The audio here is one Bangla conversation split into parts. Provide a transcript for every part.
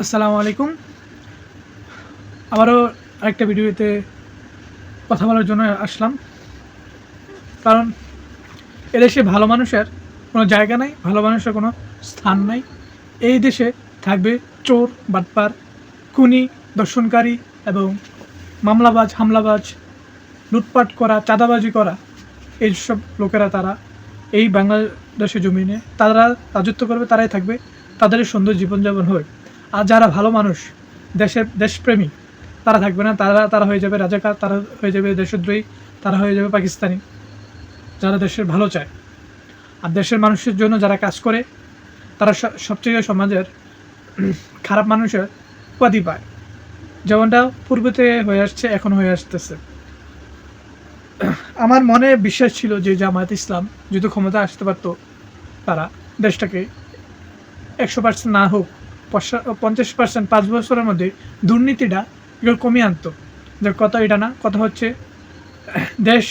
আসসালামু আলাইকুম। আবারও আরেকটা ভিডিওতে কথা বলার জন্য আসলাম। কারণ এদেশে ভালো মানুষের কোনো জায়গা নাই, ভালো মানুষের কোনো স্থান নাই। এই দেশে থাকবে চোর, বাটপার, খুনি, দর্শনকারী এবং মামলাবাজ, হামলাবাজ, লুটপাট করা, চাঁদাবাজি করা এইসব লোকেরা তারা এই বাংলাদেশের জমিনে তারা রাজত্ব করবে, তারাই থাকবে, তাদেরই সুন্দর জীবনযাপন হবে। আর যারা ভালো মানুষ, দেশপ্রেমী, তারা থাকবে না, তারা হয়ে যাবে রাজাকার, তারা হয়ে যাবে দেশদ্রোহী, তারা হয়ে যাবে পাকিস্তানি। যারা দেশের ভালো চায় আর দেশের মানুষের জন্য যারা কাজ করে, তারা সবচেয়ে সমাজের খারাপ মানুষের উপাধি পায়, যেমনটা পূর্বতে হয়ে আসছে, এখন হয়ে আসতেছে। আমার মনে বিশ্বাস ছিল যে জামায়াত ইসলাম যদি ক্ষমতা আসতে পারতো, তারা দেশটাকে 100% না হোক 50%, 5 বছরের মধ্যে দুর্নীতিটা এগুলো কমিয়ে আনতো। যে কথা এটা না, কথা হচ্ছে দেশ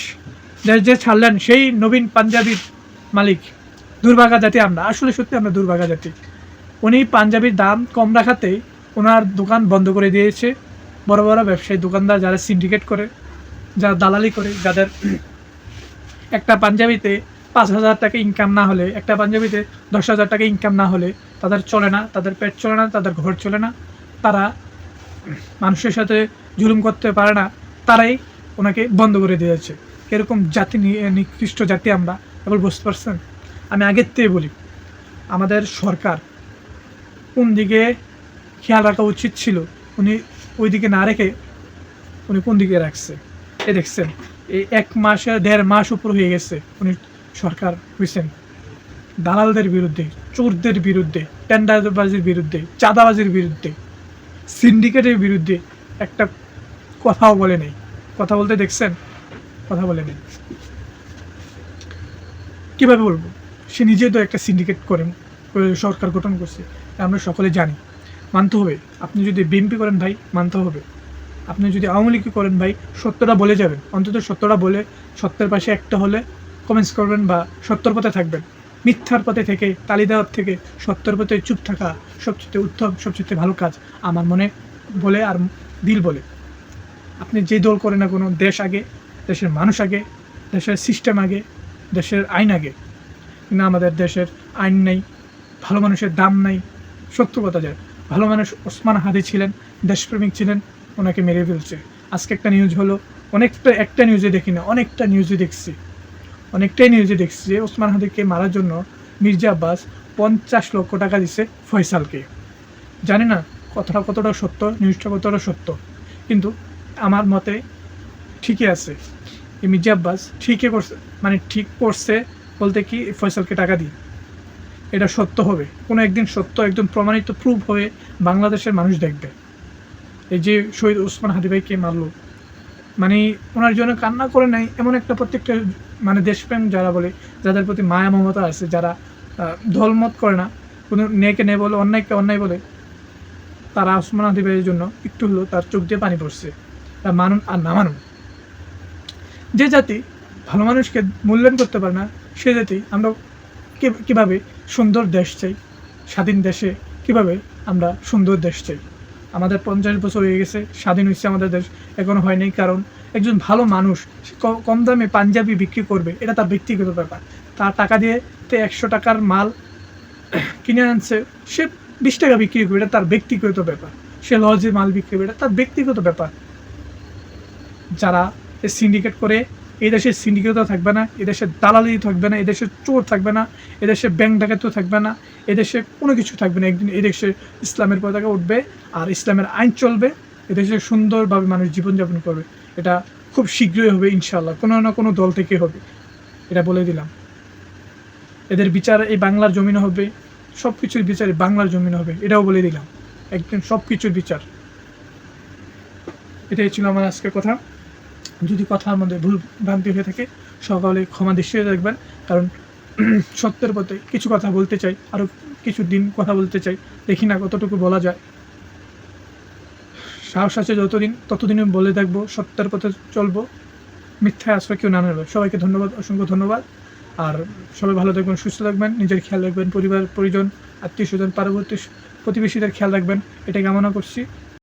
দেশ যে ছাড়লেন সেই নবীন পাঞ্জাবির মালিক। দুর্ভাগা জাতি আমরা, আসলে সত্যি আমরা দুর্ভাগা জাতি। উনি পাঞ্জাবির দাম কম রাখাতেই ওনার দোকান বন্ধ করে দিয়েছে। বড় বড় ব্যবসায়ী দোকানদার যারা সিন্ডিকেট করে, যারা দালালি করে, যাদের একটা পাঞ্জাবিতে 5,000 টাকা ইনকাম না হলে, একটা পাঞ্জাবিতে 10,000 টাকা ইনকাম না হলে তাদের চলে না, তাদের পেট চলে না, তাদের ঘর চলে না, তারা মানুষের সাথে জুলুম করতে পারে না, তারাই ওনাকে বন্ধ করে দিয়েছে। এরকম জাতি, নিকৃষ্ট জাতি আমরা, এবার বুঝতে পারছেন। আমি আগের থেকে বলি, আমাদের সরকার কোন দিকে খেয়াল রাখা উচিত ছিল, উনি ওই দিকে না রেখে উনি কোন দিকে রাখছে। এ দেখছেন, এই 1.5 মাস উপর হয়ে গেছে উনি সরকার হয়েছেন দালালদের বিরুদ্ধে, চোরদের বিরুদ্ধে, টেন্ডারবাজির বিরুদ্ধে, চাঁদাবাজির বিরুদ্ধে, সিন্ডিকেটের বিরুদ্ধে একটা কথাও বলে নেই। কথা বলতে দেখছেন, কথা বলে নেই। কীভাবে বলবো, সে নিজে তো একটা সিন্ডিকেট করেন, সরকার গঠন করছে, আমরা সকলে জানি। মানতে হবে। আপনি যদি বিএনপি করেন ভাই, মানতে হবে। আপনি যদি আওয়ামী লীগ করেন ভাই, সত্যটা বলে যাবেন, অন্তত সত্যটা বলে সত্যের পাশে একটা হলে কমেন্টস করবেন বা সত্যর পথে থাকবেন। মিথ্যার পথে থেকে, তালি দেওয়ার থেকে সত্যের পথে চুপ থাকা সবচেয়ে উত্তম, সবচেয়ে ভালো কাজ আমার মনে বলে আর দিল বলে। আপনি যে দল করেন না কোনো, দেশ আগে, দেশের মানুষ আগে, দেশের সিস্টেম আগে, দেশের আইন আগে। কিন্তু আমাদের দেশের আইন নেই, ভালো মানুষের দাম নাই। সত্য কথা যায়, ভালো মানুষ ওসমান হাদি ছিলেন, দেশপ্রেমিক ছিলেন, ওনাকে মেরে ফেলছে। আজকে একটা নিউজ হলো, একটা নিউজে দেখি না, অনেকটাই নিউজে দেখছি যে ওসমান হাদিকে মারার জন্য মির্জা আব্বাস 50 লক্ষ টাকা দিছে ফয়সালকে। জানি না কথাটা কতটা সত্য, নিউজটা কতটা সত্য, কিন্তু আমার মতে ঠিকই আছে। এই মির্জা আব্বাস ঠিকই করছে, মানে ঠিক করছে বলতে কি, ফয়সালকে টাকা দিই, এটা সত্য হবে কোনো একদিন, সত্য একদম প্রমাণিত প্রুফ হয়ে বাংলাদেশের মানুষ দেখবে। এই যে শহীদ ওসমান হাদি ভাইকে মারলো, মানে ওনার জন্য কান্না করে নাই এমন একটা, প্রত্যেকটা মানে দেশপ্রেম যারা বলে, যাদের প্রতি মায়া মমতা আছে, যারা দলমত করে না, কোনো নেকে নে বলে, অন্যায়কে অন্যায় বলে, তারা ওসমান হাদি ভাইয়ের জন্য একটু হলেও তার চোখ দিয়ে পানি পড়ছে। তা মানুন আর না মানুন, যে জাতি ভালো মানুষকে মূল্যায়ন করতে পারে না, সে জাতি আমরা কীভাবে সুন্দর দেশ চাই, স্বাধীন দেশে কীভাবে আমরা সুন্দর দেশ চাই। আমাদের 50 বছর হয়ে গেছে, স্বাধীন হয়েছে আমাদের দেশ, এখনও হয়নি। কারণ একজন ভালো মানুষ কম দামে পাঞ্জাবি বিক্রি করবে, এটা তার ব্যক্তিগত ব্যাপার। তার টাকা দিয়ে 100 টাকার মাল কিনে আনছে, সে 20 টাকা বিক্রি করবে, এটা তার ব্যক্তিগত ব্যাপার। সে লজে মাল বিক্রি করবে, এটা তার ব্যক্তিগত ব্যাপার। যারা সিন্ডিকেট করে, এই দেশের সিন্ডিকেটও থাকবে না, এদেশের দালালি থাকবে না, এদেশের চোর থাকবে না, এদেশে ব্যাংক ডাকাতিও থাকবে না, এদেশে কোনো কিছু থাকবে না। একদিন এদেশে ইসলামের পতাকা উঠবে আর ইসলামের আইন চলবে, এদেশে সুন্দরভাবে মানুষ জীবনযাপন করবে। এটা খুব শীঘ্রই হবে ইনশাআল্লাহ, কোনো না কোনো দল থেকে হবে, এটা বলে দিলাম। এদের বিচার এই বাংলার জমিনে হবে, সব কিছুর বিচার বাংলার জমিনে হবে, এটাও বলে দিলাম। একদিন সব কিছুর বিচার। এটাই ছিল আমার আজকের কথা। যদি কথার মধ্যে ভুল ভ্রান্তি হয়ে থাকে, সকলে ক্ষমা দৃষ্টিতে দেখবেন। কারণ সত্যের পথে কিছু কথা বলতে চাই, আরও কিছু দিন কথা বলতে চাই, দেখি না কতটুকু বলা যায়। সাহস আছে যতদিন, ততদিনই বলে থাকবো, সত্যের পথে চলবো, মিথ্যায় আশ্রয় কেউ না নেবে। সবাইকে ধন্যবাদ, অসংখ্য ধন্যবাদ। আর সবাই ভালো থাকবেন, সুস্থ থাকবেন, নিজের খেয়াল রাখবেন, পরিবার পরিজন, আত্মীয় স্বজন, প্রতিবেশীদের খেয়াল রাখবেন, এটা কামনা করছি।